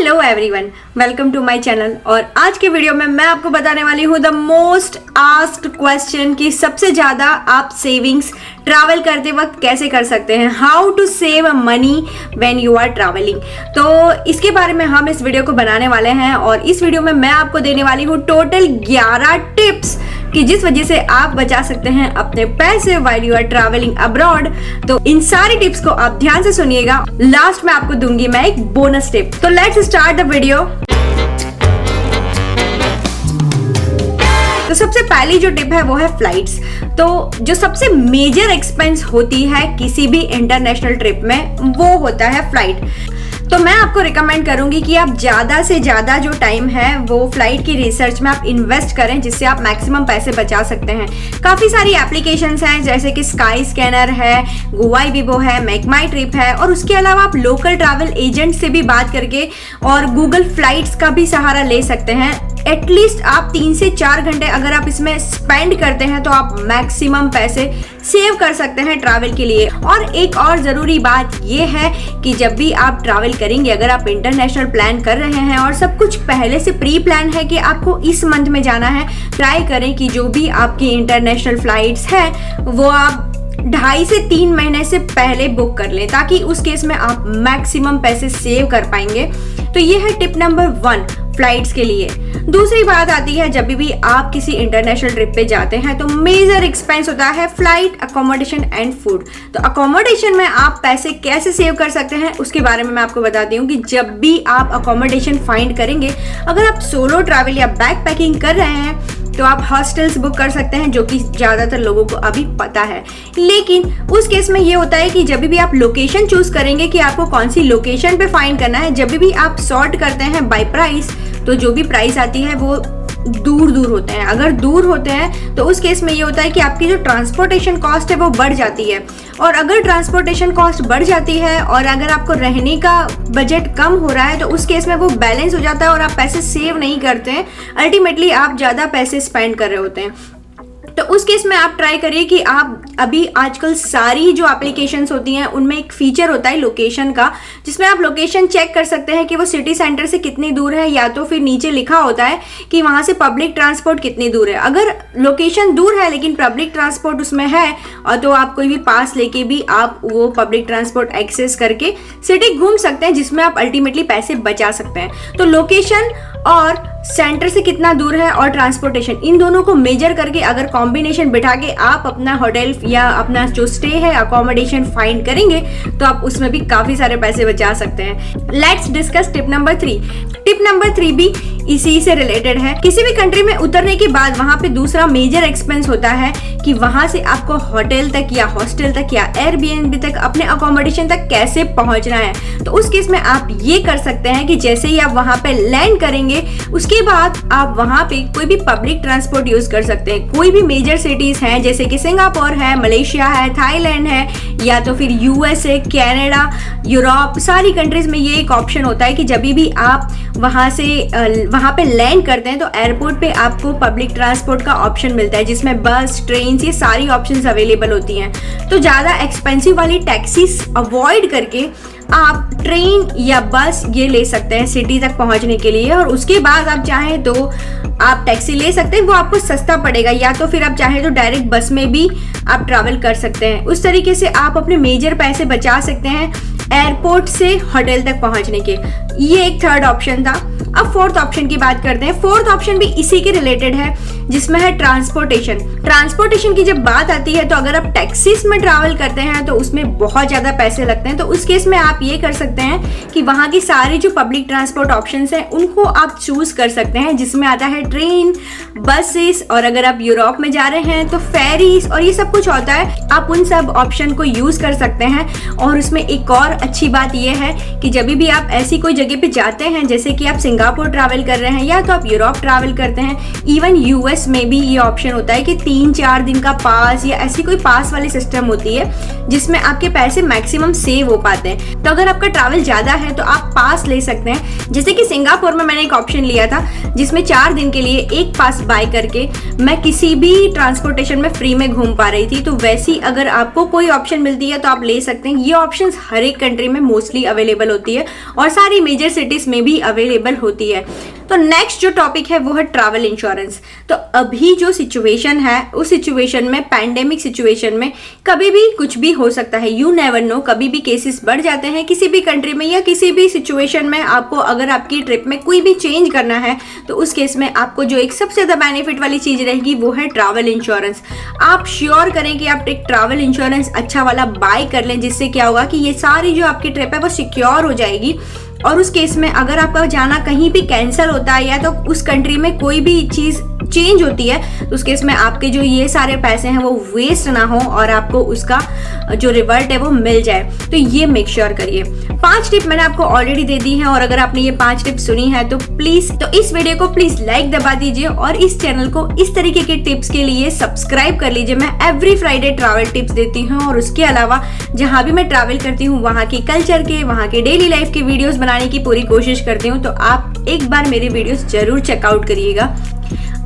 Hello everyone, welcome to my channel. और आज के वीडियो में मैं आपको बताने वाली हूँ द मोस्ट आस्क्ड क्वेश्चन कि सबसे ज़्यादा आप सेविंग्स ट्रैवल करते वक्त कैसे कर सकते हैं, how to save money when you are travelling. तो इसके बारे में हम इस वीडियो को बनाने वाले हैं और इस वीडियो में मैं आपको देने वाली हूँ टोटल 11 टिप्स कि जिस वजह से आप बचा सकते हैं अपने पैसे while you are travelling abroad. तो इन सारी टिप्स को आप ध्यान से सुनिएगा, लास्ट में आपको दूंगी मैं एक बोनस टिप। तो लेट्स स्टार्ट द वीडियो। तो सबसे पहली जो टिप है वो है फ्लाइट्स। तो जो सबसे मेजर एक्सपेंस होती है किसी भी इंटरनेशनल ट्रिप में वो होता है फ्लाइट। तो मैं आपको रिकमेंड करूंगी कि आप ज़्यादा से ज़्यादा जो टाइम है वो फ्लाइट की रिसर्च में आप इन्वेस्ट करें, जिससे आप मैक्सिमम पैसे बचा सकते हैं। काफ़ी सारी एप्लीकेशंस हैं जैसे कि स्काई स्कैनर है, गोवाईबिबो है, मेक माई ट्रिप है और उसके अलावा आप लोकल ट्रैवल एजेंट से भी बात करके और गूगल फ्लाइट्स का भी सहारा ले सकते हैं। एटलीस्ट आप 3 से 4 घंटे अगर आप इसमें स्पेंड करते हैं तो आप मैक्सिमम पैसे सेव कर सकते हैं ट्रैवल के लिए। और एक और ज़रूरी बात यह है कि जब भी आप ट्रैवल करेंगे, अगर आप इंटरनेशनल प्लान कर रहे हैं और सब कुछ पहले से प्री प्लान है कि आपको इस मंथ में जाना है, ट्राई करें कि जो भी आपकी इंटरनेशनल फ्लाइट्स है वो आप 2.5 से 3 महीने से पहले बुक कर लें, ताकि उस केस में आप मैक्सिमम पैसे सेव कर पाएंगे। तो ये है टिप नंबर 1 फ्लाइट्स के लिए। दूसरी बात आती है, जब भी आप किसी इंटरनेशनल ट्रिप पे जाते हैं तो मेजर एक्सपेंस होता है फ्लाइट, अकोमोडेशन एंड फूड। तो अकोमोडेशन में आप पैसे कैसे सेव कर सकते हैं उसके बारे में मैं आपको बताती हूँ कि जब भी आप अकोमोडेशन फाइंड करेंगे, अगर आप सोलो ट्रैवल या बैक पैकिंग कर रहे हैं तो आप हॉस्टल्स बुक कर सकते हैं, जो कि ज़्यादातर लोगों को अभी पता है। लेकिन उस केस में ये होता है कि जब भी आप लोकेशन चूज करेंगे कि आपको कौन सी लोकेशन पे फाइंड करना है, जब भी आप सॉर्ट करते हैं बाय प्राइस, तो जो भी प्राइस आती है वो दूर दूर होते हैं। अगर दूर होते हैं तो उस केस में ये होता है कि आपकी जो ट्रांसपोर्टेशन कॉस्ट है वो बढ़ जाती है। और अगर ट्रांसपोर्टेशन कॉस्ट बढ़ जाती है और अगर आपको रहने का बजट कम हो रहा है तो उस केस में वो बैलेंस हो जाता है और आप पैसे सेव नहीं करते हैं। अल्टीमेटली आप ज़्यादा पैसे स्पेंड कर रहे होते हैं। तो उस केस में आप ट्राई करिए कि आप अभी आजकल सारी जो एप्लीकेशंस होती हैं उनमें एक फीचर होता है लोकेशन का, जिसमें आप लोकेशन चेक कर सकते हैं कि वो सिटी सेंटर से कितनी दूर है, या तो फिर नीचे लिखा होता है कि वहाँ से पब्लिक ट्रांसपोर्ट कितनी दूर है। अगर लोकेशन दूर है लेकिन पब्लिक ट्रांसपोर्ट उसमें है और तो आप कोई भी पास लेके भी आप वो पब्लिक ट्रांसपोर्ट एक्सेस करके सिटी घूम सकते हैं, जिसमें आप अल्टीमेटली पैसे बचा सकते हैं। तो लोकेशन और सेंटर से कितना दूर है और ट्रांसपोर्टेशन, इन दोनों को मेजर करके अगर कॉम्बिनेशन बिठा के आप अपना होटल या अपना जो स्टे है अकोमोडेशन फाइंड करेंगे तो आप उसमें भी काफ़ी सारे पैसे बचा सकते हैं। Let's discuss tip number 3। Tip number 3 भी इसी से रिलेटेड है। किसी भी कंट्री में उतरने के बाद वहाँ पे दूसरा मेजर एक्सपेंस होता है कि वहाँ से आपको होटल तक या हॉस्टल तक या एयरबीएनबी तक, अपने अकोमोडेशन तक कैसे पहुँचना है। तो उस केस में आप ये कर सकते हैं कि जैसे ही आप वहाँ पे लैंड करेंगे उसके बाद आप वहाँ पे कोई भी पब्लिक ट्रांसपोर्ट यूज कर सकते हैं। कोई भी मेजर सिटीज हैं जैसे कि सिंगापुर है, मलेशिया है, थाईलैंड है, या तो फिर यूएसए, कनाडा, यूरोप, सारी कंट्रीज में ये एक ऑप्शन होता है कि जब भी आप वहाँ पे लैंड करते हैं तो एयरपोर्ट पे आपको पब्लिक ट्रांसपोर्ट का ऑप्शन मिलता है, जिसमें बस, ट्रेन, ये सारी ऑप्शंस अवेलेबल होती हैं। तो ज़्यादा एक्सपेंसिव वाली टैक्सीज अवॉइड करके आप ट्रेन या बस ये ले सकते हैं सिटी तक पहुंचने के लिए। और उसके बाद आप चाहें तो आप टैक्सी ले सकते हैं, वो आपको सस्ता पड़ेगा, या तो फिर आप चाहें तो डायरेक्ट बस में भी आप ट्रैवल कर सकते हैं। उस तरीके से आप अपने मेजर पैसे बचा सकते हैं एयरपोर्ट से होटल तक पहुंचने के। ये एक थर्ड ऑप्शन था। अब फोर्थ ऑप्शन की बात करते हैं। फोर्थ ऑप्शन भी इसी के रिलेटेड है, जिसमें है ट्रांसपोर्टेशन। ट्रांसपोर्टेशन की जब बात आती है तो अगर आप टैक्सीज में ट्रैवल करते हैं तो उसमें बहुत ज़्यादा पैसे लगते हैं। तो उस केस में आप ये कर सकते हैं कि वहाँ की सारी जो पब्लिक ट्रांसपोर्ट ऑप्शंस हैं उनको आप चूज कर सकते हैं, जिसमें आता है ट्रेन, बसेस, और अगर आप यूरोप में जा रहे हैं तो फेरीज और ये सब कुछ होता है। आप उन सब ऑप्शन को यूज कर सकते हैं। और उसमें एक और अच्छी बात यह है कि जब भी आप ऐसी कोई जगह पे जाते हैं जैसे कि आप सिंगापुर सिंगापुर ट्रैवल कर रहे हैं या तो आप यूरोप ट्रैवल करते हैं, इवन यूएस में भी ये ऑप्शन होता है कि 3-4 दिन का पास या ऐसी कोई पास वाली सिस्टम होती है जिसमें आपके पैसे मैक्सिमम सेव हो पाते हैं। तो अगर आपका ट्रैवल ज़्यादा है तो आप पास ले सकते हैं। जैसे कि सिंगापुर में मैंने एक ऑप्शन लिया था जिसमें 4 दिन के लिए एक पास बाय करके मैं किसी भी ट्रांसपोर्टेशन में फ्री में घूम पा रही थी। तो वैसी अगर आपको कोई ऑप्शन मिलती है तो आप ले सकते हैं। ये ऑप्शंस हर एक कंट्री में मोस्टली अवेलेबल होती है और सारी मेजर सिटीज में भी अवेलेबल होती है। तो नेक्स्ट जो टॉपिक है वो है ट्रैवल इंश्योरेंस। तो अभी जो सिचुएशन है उस सिचुएशन में, पैंडेमिक सिचुएशन में कभी भी कुछ भी हो सकता है, यू नेवर नो, कभी भी केसेस बढ़ जाते हैं किसी भी कंट्री में या किसी भी सिचुएशन में। आपको अगर आपकी ट्रिप में कोई भी चेंज करना है तो उस केस में आपको जो एक सबसे ज़्यादा बेनिफिट वाली चीज़ रहेगी वो है ट्रैवल इंश्योरेंस। आप श्योर करें कि आप एक ट्रैवल इंश्योरेंस अच्छा वाला बाय कर लें, जिससे क्या होगा कि ये सारी जो आपकी ट्रिप है वो सिक्योर हो जाएगी। और उस केस में अगर आपका जाना कहीं भी कैंसिल होता है या तो उस कंट्री में कोई भी चीज़ चेंज होती है तो उस केस में आपके जो ये सारे पैसे हैं वो वेस्ट ना हो और आपको उसका जो रिवर्ट है वो मिल जाए। तो ये मेक श्योर करिए। 5 टिप मैंने आपको ऑलरेडी दे दी हैं और अगर आपने ये 5 टिप सुनी है तो प्लीज़ इस वीडियो को प्लीज़ लाइक दबा दीजिए और इस चैनल को इस तरीके के टिप्स के लिए सब्सक्राइब कर लीजिए। मैं एवरी फ्राइडे ट्रैवल टिप्स देती हूँ और उसके अलावा जहाँ भी मैं ट्रैवल करती हूँ वहाँ की कल्चर के, वहाँ के डेली लाइफ के वीडियोज़ बनाने की पूरी कोशिश करती हूँ। तो आप एक बार मेरे वीडियोज़ जरूर चेकआउट करिएगा।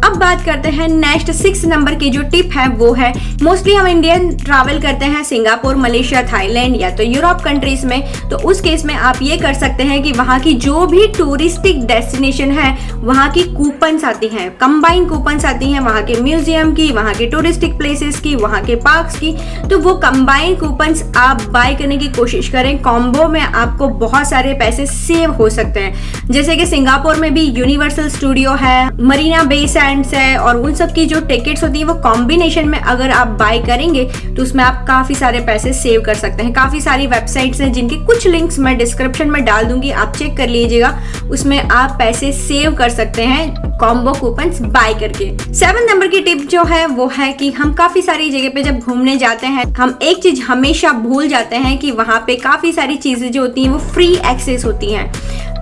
अब बात करते हैं नेक्स्ट 6 नंबर की जो टिप है वो है, मोस्टली हम इंडियन ट्रैवल करते हैं सिंगापुर, मलेशिया, थाईलैंड या तो यूरोप कंट्रीज में। तो उस केस में आप ये कर सकते हैं कि वहाँ की जो भी टूरिस्टिक डेस्टिनेशन है वहाँ की कूपन्स आती हैं, कंबाइन कूपन्स आती हैं, वहाँ के म्यूजियम की, वहाँ के टूरिस्टिक प्लेसेस की, वहाँ के पार्क्स की। तो वो कंबाइन कूपन्स आप बाय करने की कोशिश करें। कॉम्बो में आपको बहुत सारे पैसे सेव हो सकते हैं। जैसे कि सिंगापुर में भी यूनिवर्सल स्टूडियो है, मरीना बे सैंड्स है और उन सब की जो टिकट्स होती है वो कॉम्बिनेशन में अगर आप बाय करेंगे तो उसमें आप काफ़ी सारे पैसे सेव कर सकते हैं। काफ़ी सारी वेबसाइट्स हैं जिनके कुछ लिंक्स मैं डिस्क्रिप्शन में डाल दूंगी, आप चेक कर लीजिएगा। उसमें आप पैसे सेव कर सकते हैं कॉम्बो कूपन्स बाय करके। 7 नंबर की टिप जो है वो है कि हम काफ़ी सारी जगह पे जब घूमने जाते हैं हम एक चीज़ हमेशा भूल जाते हैं कि वहाँ पे काफ़ी सारी चीज़ें जो होती हैं वो फ्री एक्सेस होती हैं।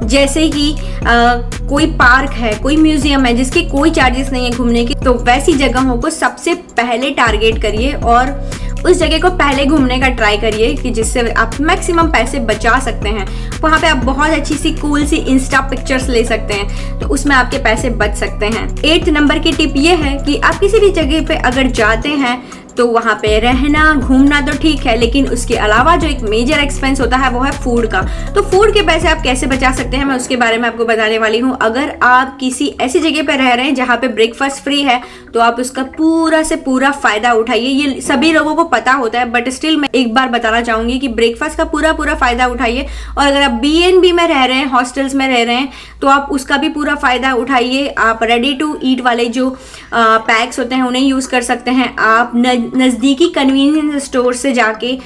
जैसे कि कोई पार्क है, कोई म्यूजियम है जिसके कोई चार्जेस नहीं है घूमने की, तो वैसी जगहों को सबसे पहले टारगेट करिए और उस जगह को पहले घूमने का ट्राई करिए कि जिससे आप मैक्सिमम पैसे बचा सकते हैं। वहाँ पे आप बहुत अच्छी सी कूल सी इंस्टा पिक्चर्स ले सकते हैं, तो उसमें आपके पैसे बच सकते हैं। 8 नंबर की टिप ये है कि आप किसी भी जगह पे अगर जाते हैं तो वहाँ पे रहना घूमना तो ठीक है, लेकिन उसके अलावा जो एक मेजर एक्सपेंस होता है वो है फूड का। तो फूड के पैसे आप कैसे बचा सकते हैं मैं उसके बारे में आपको बताने वाली हूँ। अगर आप किसी ऐसी जगह पे रह रहे हैं जहाँ पे ब्रेकफास्ट फ्री है तो आप उसका पूरा से पूरा फायदा उठाइए। ये सभी लोगों को पता होता है बट स्टिल मैं एक बार बताना चाहूंगी कि ब्रेकफास्ट का पूरा फायदा उठाइए। और अगर आप BNB में रह रहे हैं, हॉस्टल्स में रह रहे हैं, तो आप उसका भी पूरा फायदा उठाइए। आप रेडी टू ईट वाले जो पैक्स होते हैं उन्हें यूज़ कर सकते हैं। आप नज़दीकी कन्वीनियंस स्टोर से जाके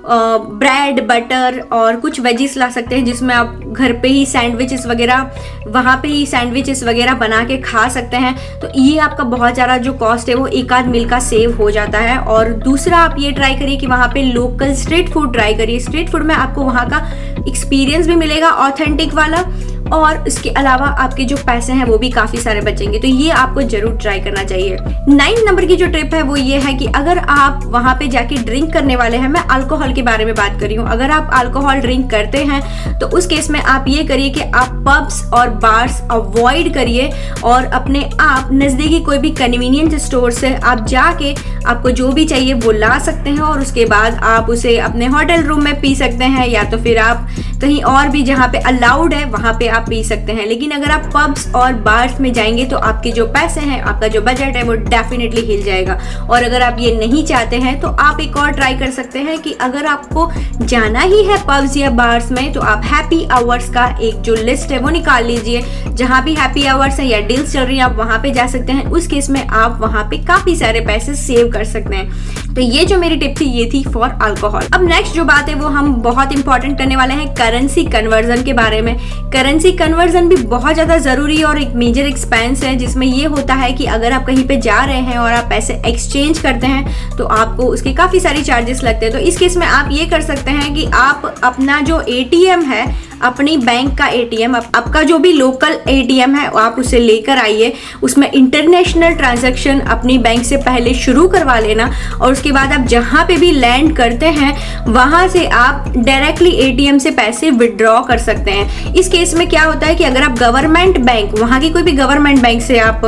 ब्रेड, बटर और कुछ वेजिस ला सकते हैं जिसमें आप घर पे ही सैंडविचेस वगैरह, वहाँ पे ही सैंडविचेस वगैरह बना के खा सकते हैं। तो ये आपका बहुत ज़्यादा जो कॉस्ट है वो एक आध मील का सेव हो जाता है। और दूसरा आप ये ट्राई करिए कि वहाँ पे लोकल स्ट्रीट फूड ट्राई करिए। स्ट्रीट फूड में आपको वहाँ का एक्सपीरियंस भी मिलेगा ऑथेंटिक वाला, और इसके अलावा आपके जो पैसे हैं वो भी काफ़ी सारे बचेंगे। तो ये आपको जरूर ट्राई करना चाहिए। 9 नंबर की जो ट्रिप है वो ये है कि अगर आप वहाँ पे जाके ड्रिंक करने वाले हैं, मैं अल्कोहल के बारे में बात कर रही हूँ। अगर आप अल्कोहल ड्रिंक करते हैं तो उस केस में आप ये करिए कि आप पब्स और बार्स अवॉइड करिए और अपने आप नज़दीकी कोई भी कन्वीनियंट स्टोर से आप जाके आपको जो भी चाहिए वो ला सकते हैं और उसके बाद आप उसे अपने होटल रूम में पी सकते हैं या तो फिर आप कहीं और भी जहाँ पे अलाउड है वहाँ पे आप पी सकते हैं। लेकिन अगर आप पब्स और बार्स में जाएंगे तो आपके जो पैसे हैं, आपका जो बजट है वो डेफिनेटली हिल जाएगा। और अगर आप ये नहीं चाहते हैं तो आप एक और ट्राई कर सकते हैं कि अगर आपको जाना ही है पब्स या बार्स में तो आप हैप्पी आवर्स का एक जो लिस्ट है वो निकाल लीजिए। जहाँ भी हैप्पी आवर्स है या डील्स चल रही है आप वहाँ पे जा सकते हैं। उस केस में आप वहाँ पे काफ़ी सारे पैसे सेव कर सकते हैं। तो ये जो मेरी टिप थी ये थी फॉर अल्कोहल। अब नेक्स्ट जो बात है वो हम बहुत इंपॉर्टेंट करने वाले हैं करेंसी कन्वर्जन के बारे में। करेंसी कन्वर्जन भी बहुत ज़्यादा ज़रूरी और एक मेजर एक्सपेंस है, जिसमें ये होता है कि अगर आप कहीं पे जा रहे हैं और आप पैसे एक्सचेंज करते हैं तो आपको उसके काफ़ी सारी चार्जेस लगते हैं। तो इस केस में आप ये कर सकते हैं कि आप अपना जो ATM है, अपनी बैंक का ATM, आपका जो भी लोकल ATM है आप उसे लेकर आइए, उसमें इंटरनेशनल ट्रांजैक्शन अपनी बैंक से पहले शुरू करवा लेना और उसके बाद आप जहाँ पे भी लैंड करते हैं वहाँ से आप डायरेक्टली ATM से पैसे विड्रॉ कर सकते हैं। इस केस में क्या होता है कि अगर आप गवर्नमेंट बैंक, वहाँ की कोई भी गवर्नमेंट बैंक से आप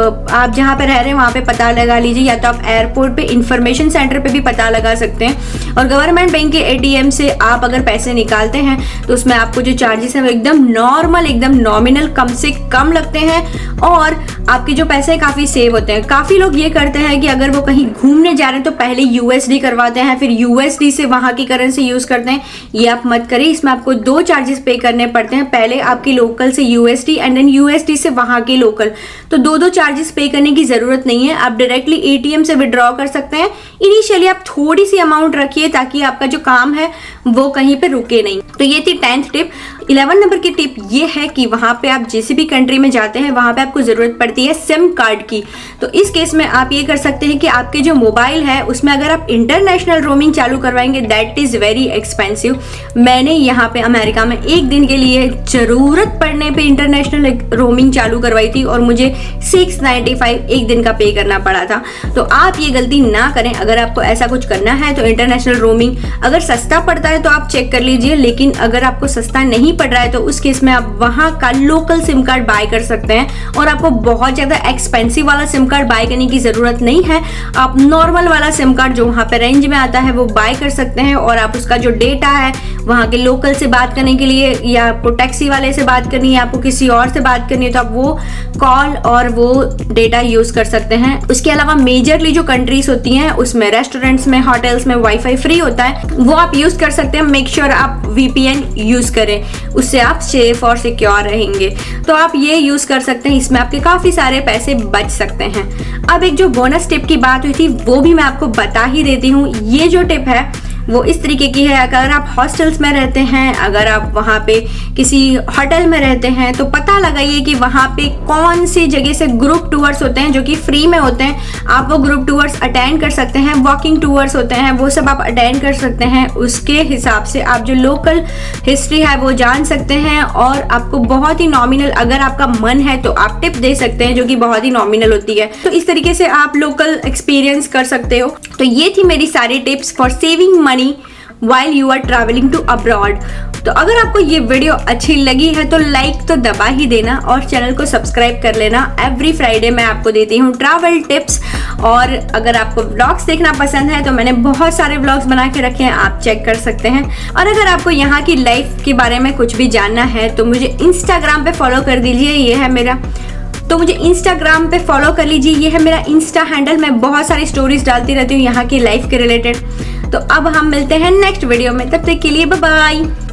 जहाँ पे रह रहे हैं वहाँ पे पता लगा लीजिए, या तो आप एयरपोर्ट पे इंफॉर्मेशन सेंटर पे भी पता लगा सकते हैं। और गवर्नमेंट बैंक के ATM से आप अगर पैसे निकालते हैं तो उसमें आपको जो चार्जेस हैं वो एकदम नॉर्मल, एकदम नॉमिनल, कम से कम लगते हैं और आपके जो पैसे हैं काफ़ी सेव होते हैं। काफ़ी लोग ये करते हैं कि अगर वो कहीं घूमने जा रहे हैं तो पहले USD करवाते हैं, फिर USD से वहाँ की करेंसी यूज़ करते हैं। ये आप मत करिए, इसमें आपको 2 चार्जेस पे करने पड़ते हैं, पहले आपकी लोकल से USD एंड देन USD से वहाँ की लोकल। तो 2 चार्जेस पे करने की ज़रूरत नहीं है, आप डायरेक्टली ATM से विड्रॉ कर सकते हैं। इनिशियली आप थोड़ी सी अमाउंट रखिए ताकि आपका जो काम है वो कहीं पे रुके नहीं। तो ये थी 10th टिप। 11 नंबर की टिप ये है कि वहाँ पे आप जिस भी कंट्री में जाते हैं वहाँ पे आपको ज़रूरत पड़ती है सिम कार्ड की। तो इस केस में आप ये कर सकते हैं कि आपके जो मोबाइल है उसमें अगर आप इंटरनेशनल रोमिंग चालू करवाएंगे दैट इज़ वेरी एक्सपेंसिव। मैंने यहाँ पे अमेरिका में 1 दिन के लिए ज़रूरत पड़ने पे इंटरनेशनल रोमिंग चालू करवाई थी और मुझे $695 1 दिन का पे करना पड़ा था। तो आप ये गलती ना करें। अगर आपको ऐसा कुछ करना है तो इंटरनेशनल रोमिंग अगर सस्ता पड़ता है तो आप चेक कर लीजिए, लेकिन अगर आपको सस्ता नहीं पड़ रहा है तो उस केस में आप वहाँ का लोकल सिम कार्ड बाय कर सकते हैं और आपको बहुत ज़्यादा एक्सपेंसिव वाला सिम कार्ड बाय करने की ज़रूरत नहीं है। आप नॉर्मल वाला सिम कार्ड जो वहाँ पे रेंज में आता है वो बाय कर सकते हैं और आप उसका जो डेटा है वहाँ के लोकल से बात करने के लिए, या आपको टैक्सी वाले से बात करनी है, आपको किसी और से बात करनी है, तो आप वो कॉल और वो डेटा यूज़ कर सकते हैं। उसके अलावा मेजरली जो कंट्रीज होती हैं उसमें रेस्टोरेंट्स में, होटल्स में वाईफाई फ्री होता है, वो आप यूज़ कर सकते हैं। मेक श्योर आप VPN यूज़ करें, उससे आप सेफ और सिक्योर रहेंगे। तो आप ये यूज़ कर सकते हैं, इसमें आपके काफ़ी सारे पैसे बच सकते हैं। अब एक जो बोनस टिप की बात हुई थी वो भी मैं आपको बता ही देती हूँ। ये जो टिप है वो इस तरीके की है, अगर आप हॉस्टल्स में रहते हैं, अगर आप वहाँ पे किसी होटल में रहते हैं तो पता लगाइए कि वहाँ पे कौन सी जगह से ग्रुप टूर्स होते हैं जो कि फ्री में होते हैं। आप वो ग्रुप टूर्स अटेंड कर सकते हैं, वॉकिंग टूर्स होते हैं वो सब आप अटेंड कर सकते हैं। उसके हिसाब से आप जो लोकल हिस्ट्री है वो जान सकते हैं और आपको बहुत ही नॉमिनल, अगर आपका मन है तो आप टिप दे सकते हैं जो कि बहुत ही नॉमिनल होती है। तो इस तरीके से आप लोकल एक्सपीरियंस कर सकते हो। तो ये थी मेरी सारी tips for saving money while you are traveling to abroad। तो अगर आपको ये वीडियो अच्छी लगी है तो लाइक तो दबा ही देना और चैनल को सब्सक्राइब कर लेना। एवरी फ्राइडे मैं आपको देती हूँ ट्रैवल टिप्स, और अगर आपको व्लॉग्स देखना पसंद है तो मैंने बहुत सारे व्लॉग्स बना के रखे हैं, आप चेक कर सकते हैं। और अगर आपको यहाँ की लाइफ के बारे में कुछ भी जानना है तो मुझे इंस्टाग्राम पे फॉलो कर दीजिए, ये है मेरा, तो मुझे इंस्टाग्राम पे फॉलो कर लीजिए, ये है मेरा इंस्टा हैंडल। मैं बहुत सारी स्टोरीज डालती रहती हूँ यहाँ की लाइफ के रिलेटेड। तो अब हम मिलते हैं नेक्स्ट वीडियो में, तब तक के लिए बाय बाय।